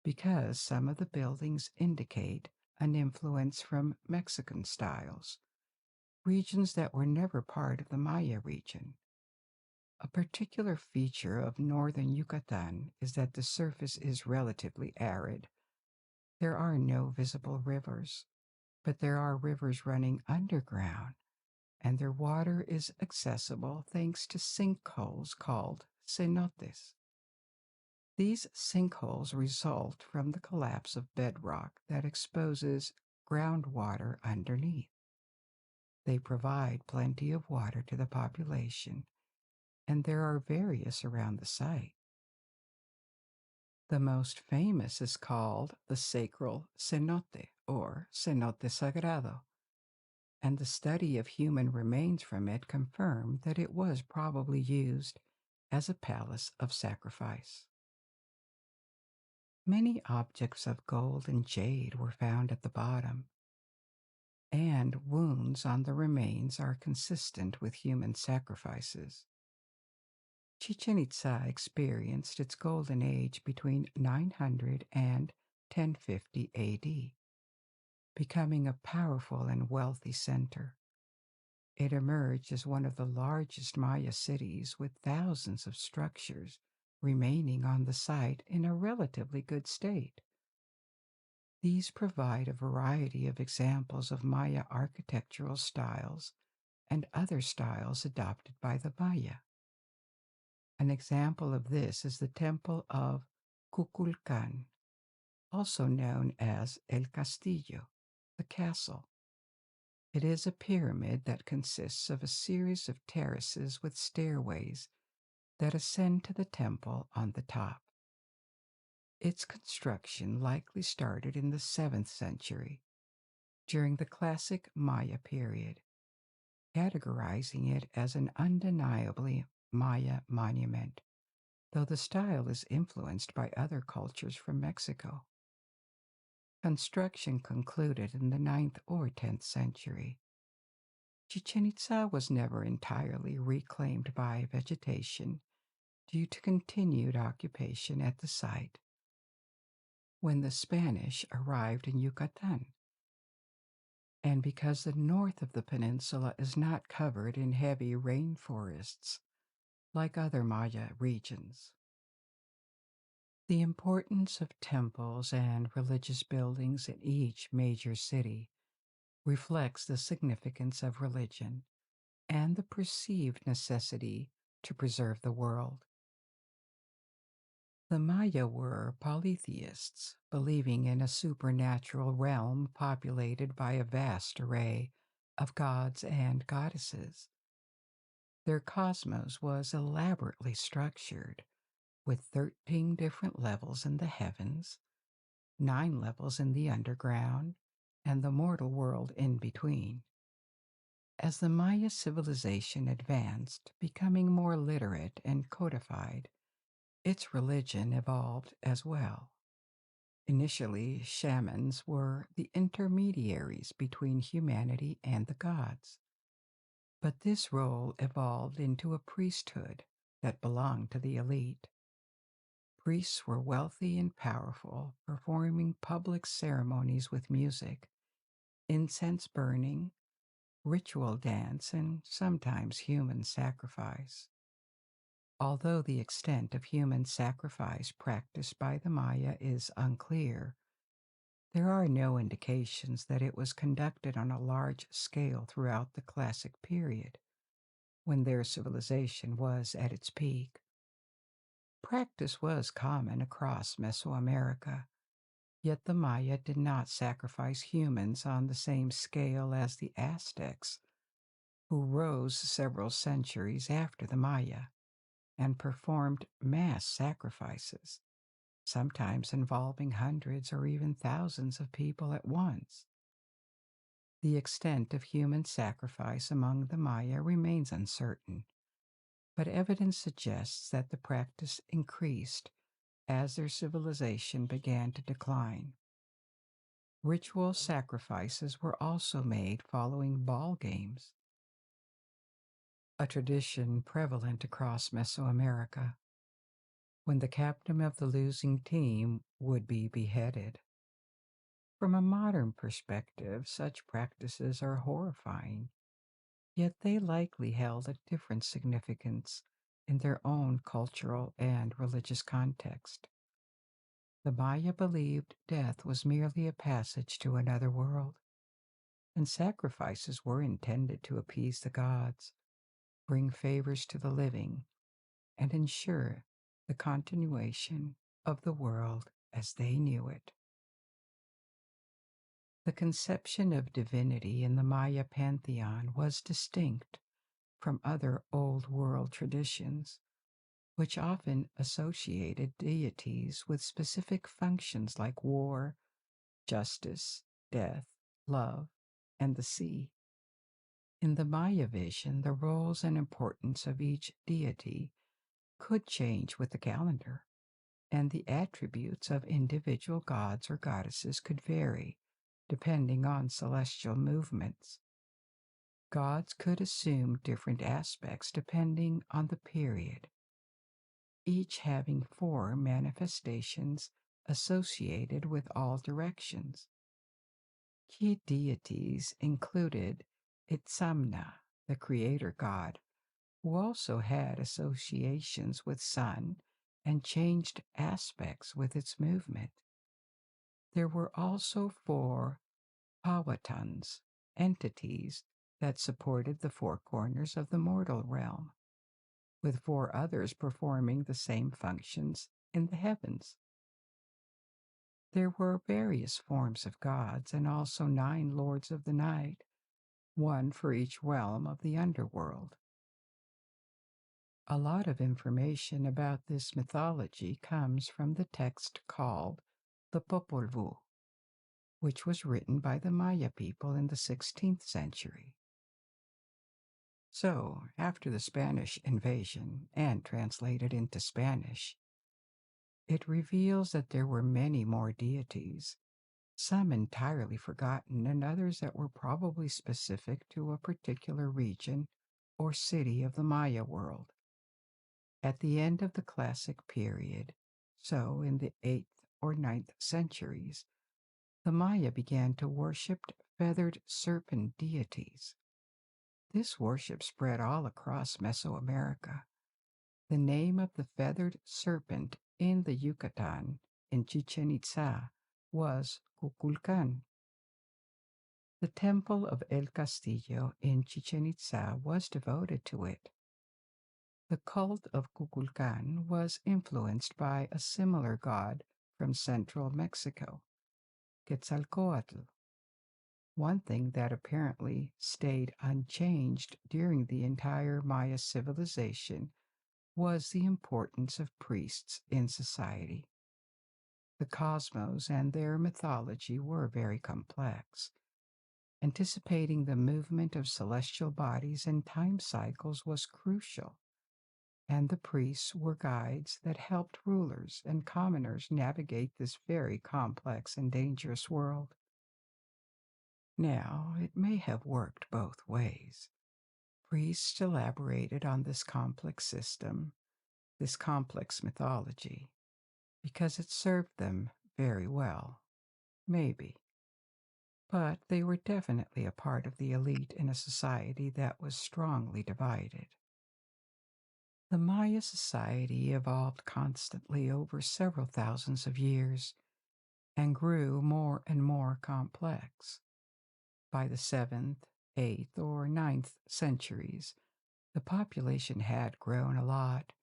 because some of the buildings indicate an influence from Mexican styles, regions that were never part of the Maya region. A particular feature of northern Yucatan is that the surface is relatively arid. There are no visible rivers, but there are rivers running underground, and their water is accessible thanks to sinkholes called cenotes. These sinkholes result from the collapse of bedrock that exposes groundwater underneath. They provide plenty of water to the population, and there are various around the site. The most famous is called the Sacral Cenote, or Cenote Sagrado, and the study of human remains from it confirmed that it was probably used as a palace of sacrifice. Many objects of gold and jade were found at the bottom, and wounds on the remains are consistent with human sacrifices. Chichen Itza experienced its golden age between 900 and 1050 AD, becoming a powerful and wealthy center. It emerged as one of the largest Maya cities with thousands of structures remaining on the site in a relatively good state. These provide a variety of examples of Maya architectural styles and other styles adopted by the Maya. An example of this is the Temple of Kukulkan, also known as El Castillo, the castle. It is a pyramid that consists of a series of terraces with stairways that ascend to the temple on the top. Its construction likely started in the 7th century, during the classic Maya period, categorizing it as an undeniably Maya monument, though the style is influenced by other cultures from Mexico. Construction concluded in the 9th or 10th century. Chichen Itza was never entirely reclaimed by vegetation due to continued occupation at the site when the Spanish arrived in Yucatan, and because the north of the peninsula is not covered in heavy rainforests like other Maya regions. The importance of temples and religious buildings in each major city reflects the significance of religion and the perceived necessity to preserve the world. The Maya were polytheists, believing in a supernatural realm populated by a vast array of gods and goddesses. Their cosmos was elaborately structured, with 13 different levels in the heavens, 9 levels in the underground, and the mortal world in between. As the Maya civilization advanced, becoming more literate and codified, its religion evolved as well. Initially, shamans were the intermediaries between humanity and the gods, but this role evolved into a priesthood that belonged to the elite. Priests were wealthy and powerful, performing public ceremonies with music, incense burning, ritual dance, and sometimes human sacrifice. Although the extent of human sacrifice practiced by the Maya is unclear, there are no indications that it was conducted on a large scale throughout the classic period, when their civilization was at its peak. Practice was common across Mesoamerica, yet the Maya did not sacrifice humans on the same scale as the Aztecs, who rose several centuries after the Maya and performed mass sacrifices, sometimes involving hundreds or even thousands of people at once. The extent of human sacrifice among the Maya remains uncertain, but evidence suggests that the practice increased as their civilization began to decline. Ritual sacrifices were also made following ball games, a tradition prevalent across Mesoamerica, when the captain of the losing team would be beheaded. From a modern perspective, such practices are horrifying, yet they likely held a different significance in their own cultural and religious context. The Maya believed death was merely a passage to another world, and sacrifices were intended to appease the gods, bring favors to the living, and ensure the continuation of the world as they knew it. The conception of divinity in the Maya pantheon was distinct from other Old World traditions, which often associated deities with specific functions like war, justice, death, love, and the sea. In the Maya vision, the roles and importance of each deity could change with the calendar, and the attributes of individual gods or goddesses could vary depending on celestial movements. Gods could assume different aspects depending on the period, each having four manifestations associated with all directions. Key deities included Itzamna, the creator god, who also had associations with sun and changed aspects with its movement. There were also four Powhatans, entities that supported the four corners of the mortal realm, with four others performing the same functions in the heavens. There were various forms of gods and also 9 lords of the night, one for each realm of the underworld. A lot of information about this mythology comes from the text called the Popol Vuh, which was written by the Maya people in the 16th century. So, after the Spanish invasion and translated into Spanish, it reveals that there were many more deities, some entirely forgotten and others that were probably specific to a particular region or city of the Maya world. At the end of the Classic period, so in the 8th or 9th centuries, the Maya began to worship feathered serpent deities. This worship spread all across Mesoamerica. The name of the feathered serpent in the Yucatan in Chichen Itza was Kukulkan. The temple of El Castillo in Chichen Itza was devoted to it. The cult of Kukulkan was influenced by a similar god from central Mexico, Quetzalcoatl. One thing that apparently stayed unchanged during the entire Maya civilization was the importance of priests in society. The cosmos and their mythology were very complex. Anticipating the movement of celestial bodies and time cycles was crucial, and the priests were guides that helped rulers and commoners navigate this very complex and dangerous world. Now, it may have worked both ways. Priests elaborated on this complex system, this complex mythology, because it served them very well. Maybe. But they were definitely a part of the elite in a society that was strongly divided. The Maya society evolved constantly over several thousands of years and grew more and more complex. By the 7th, 8th, or 9th centuries, the population had grown a lot,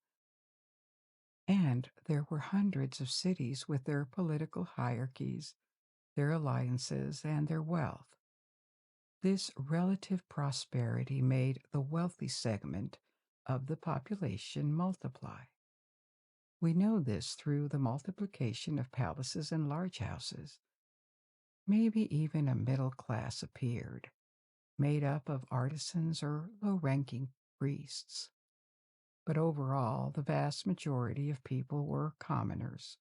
and there were hundreds of cities with their political hierarchies, their alliances, and their wealth. This relative prosperity made the wealthy segment of the population multiply. We know this through the multiplication of palaces and large houses. Maybe even a middle class appeared, made up of artisans or low-ranking priests. But overall, the vast majority of people were commoners,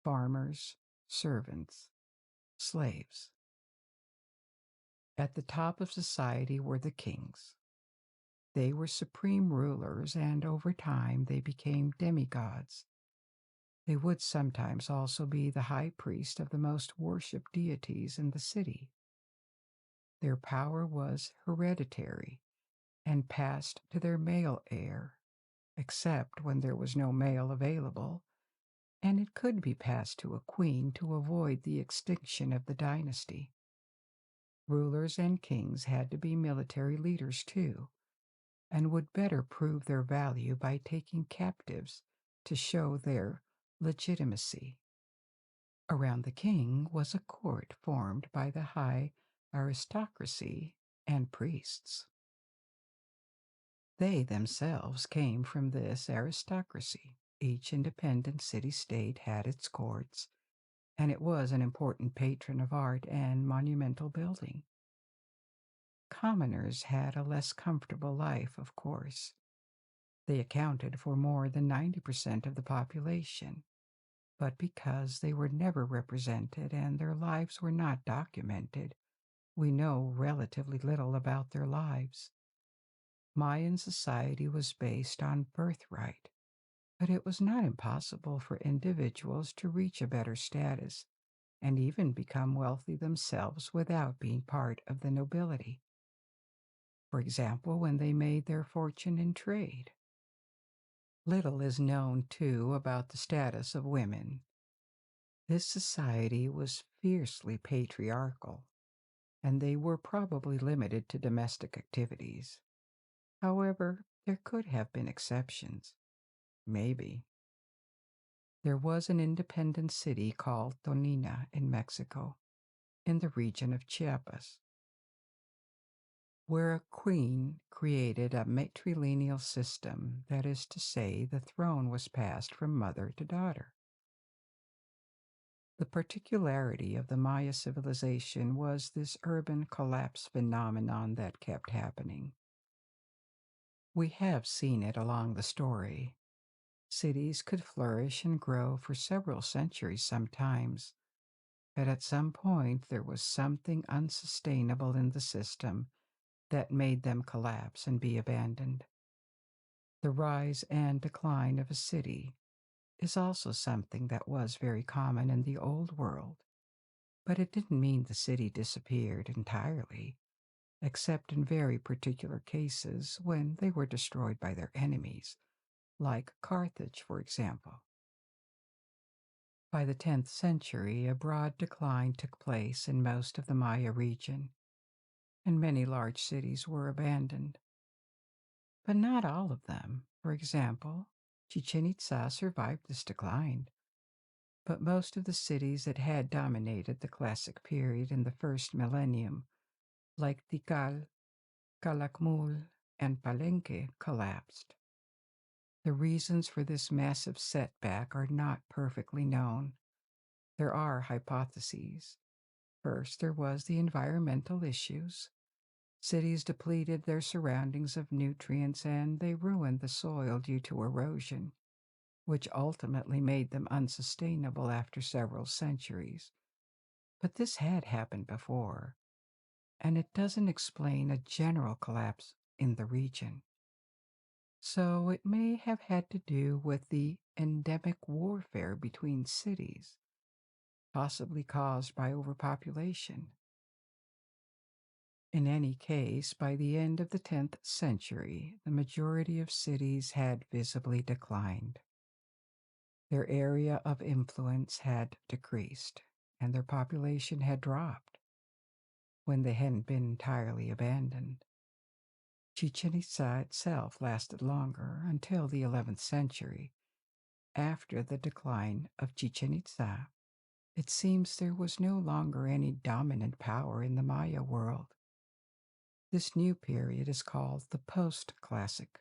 farmers, servants, slaves. At the top of society were the kings. They were supreme rulers, and over time they became demigods. They would sometimes also be the high priest of the most worshipped deities in the city. Their power was hereditary and passed to their male heir, except when there was no male available, and it could be passed to a queen to avoid the extinction of the dynasty. Rulers and kings had to be military leaders too, and would better prove their value by taking captives to show their legitimacy. Around the king was a court formed by the high aristocracy and priests. They themselves came from this aristocracy. Each independent city state had its courts, and it was an important patron of art and monumental building. Commoners had a less comfortable life, of course. They accounted for more than 90% of the population, but because they were never represented and their lives were not documented, we know relatively little about their lives. Mayan society was based on birthright, but it was not impossible for individuals to reach a better status and even become wealthy themselves without being part of the nobility. For example, when they made their fortune in trade. Little is known, too, about the status of women. This society was fiercely patriarchal, and they were probably limited to domestic activities. However, there could have been exceptions. Maybe. There was an independent city called Tonina in Mexico, in the region of Chiapas, where a queen created a matrilineal system, that is to say, the throne was passed from mother to daughter. The particularity of the Maya civilization was this urban collapse phenomenon that kept happening. We have seen it along the story. Cities could flourish and grow for several centuries sometimes, but at some point there was something unsustainable in the system that made them collapse and be abandoned. The rise and decline of a city is also something that was very common in the old world, but it didn't mean the city disappeared entirely, except in very particular cases when they were destroyed by their enemies, like Carthage, for example. By the 10th century, a broad decline took place in most of the Maya region, and many large cities were abandoned. But not all of them. For example, Chichen Itza survived this decline, but most of the cities that had dominated the classic period in the First Millenium, like Tikal, Calakmul, and Palenque, collapsed. The reasons for this massive setback are not perfectly known. There are hypotheses. First, there was the environmental issues. Cities depleted their surroundings of nutrients and they ruined the soil due to erosion, which ultimately made them unsustainable after several centuries. But this had happened before, and it doesn't explain a general collapse in the region. So it may have had to do with the endemic warfare between cities, possibly caused by overpopulation. In any case, by the end of the 10th century, the majority of cities had visibly declined. Their area of influence had decreased, and their population had dropped when they hadn't been entirely abandoned. Chichen Itza itself lasted longer until the 11th century. After the decline of Chichen Itza, it seems there was no longer any dominant power in the Maya world. This new period is called the PostClassic,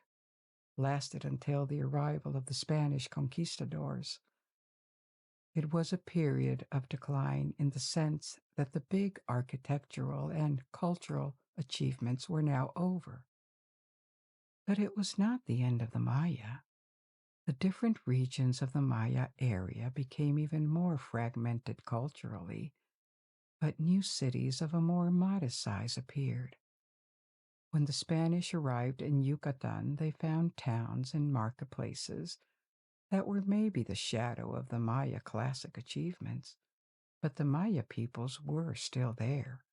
lasted until the arrival of the Spanish conquistadors. It was a period of decline in the sense that the big architectural and cultural achievements were now over. But it was not the end of the Maya. The different regions of the Maya area became even more fragmented culturally, but new cities of a more modest size appeared. When the Spanish arrived in Yucatan, they found towns and marketplaces that were maybe the shadow of the Maya classic achievements, but the Maya peoples were still there,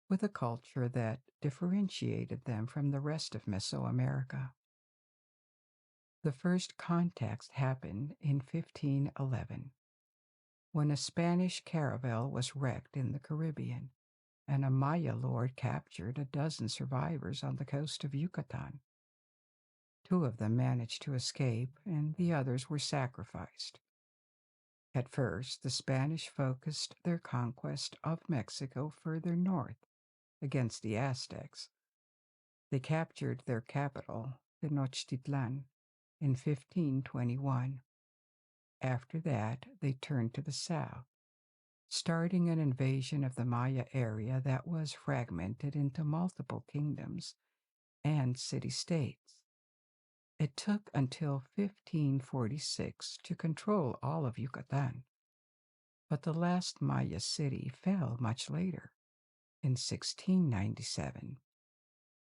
with a culture that differentiated them from the rest of Mesoamerica. The first contacts happened in 1511, when a Spanish caravel was wrecked in the Caribbean, and a Maya lord captured a dozen survivors on the coast of Yucatan. Two of them managed to escape, and the others were sacrificed. At first, the Spanish focused their conquest of Mexico further north against the Aztecs. They captured their capital, Tenochtitlan, in 1521. After that, they turned to the south, starting an invasion of the Maya area that was fragmented into multiple kingdoms and city-states. It took until 1546 to control all of Yucatan, but the last Maya city fell much later, in 1697,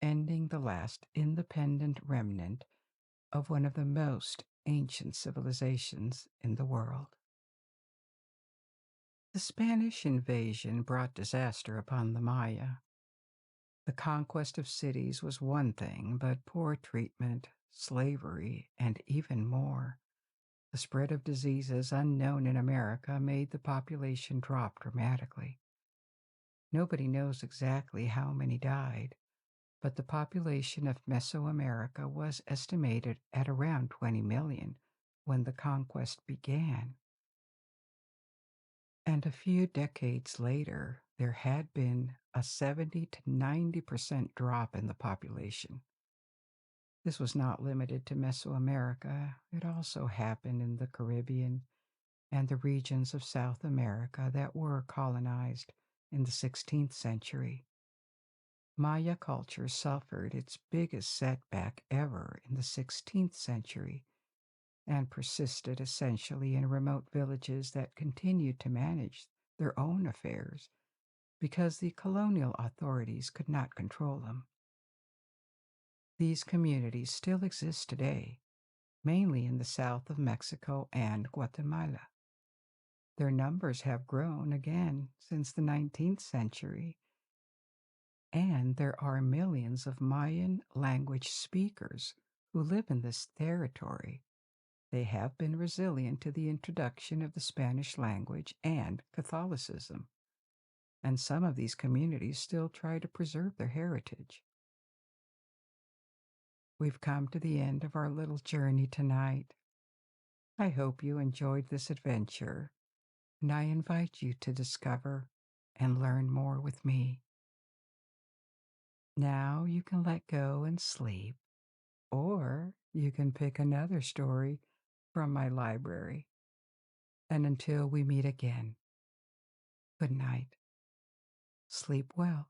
ending the last independent remnant of one of the most ancient civilizations in the world. The Spanish invasion brought disaster upon the Maya. The conquest of cities was one thing, but poor treatment, slavery, and even more, the spread of diseases unknown in America, made the population drop dramatically. Nobody knows exactly how many died, but the population of Mesoamerica was estimated at around 20 million when the conquest began. And a few decades later, there had been a 70 to 90% drop in the population. This was not limited to Mesoamerica, it also happened in the Caribbean and the regions of South America that were colonized in the 16th century. Maya culture suffered its biggest setback ever in the 16th century and persisted essentially in remote villages that continued to manage their own affairs because the colonial authorities could not control them. These communities still exist today, mainly in the south of Mexico and Guatemala. Their numbers have grown again since the 19th century, and there are millions of Mayan language speakers who live in this territory. They have been resilient to the introduction of the Spanish language and Catholicism, and some of these communities still try to preserve their heritage. We've come to the end of our little journey tonight. I hope you enjoyed this adventure, and I invite you to discover and learn more with me. Now you can let go and sleep, or you can pick another story from my library. And until we meet again, good night. Sleep well.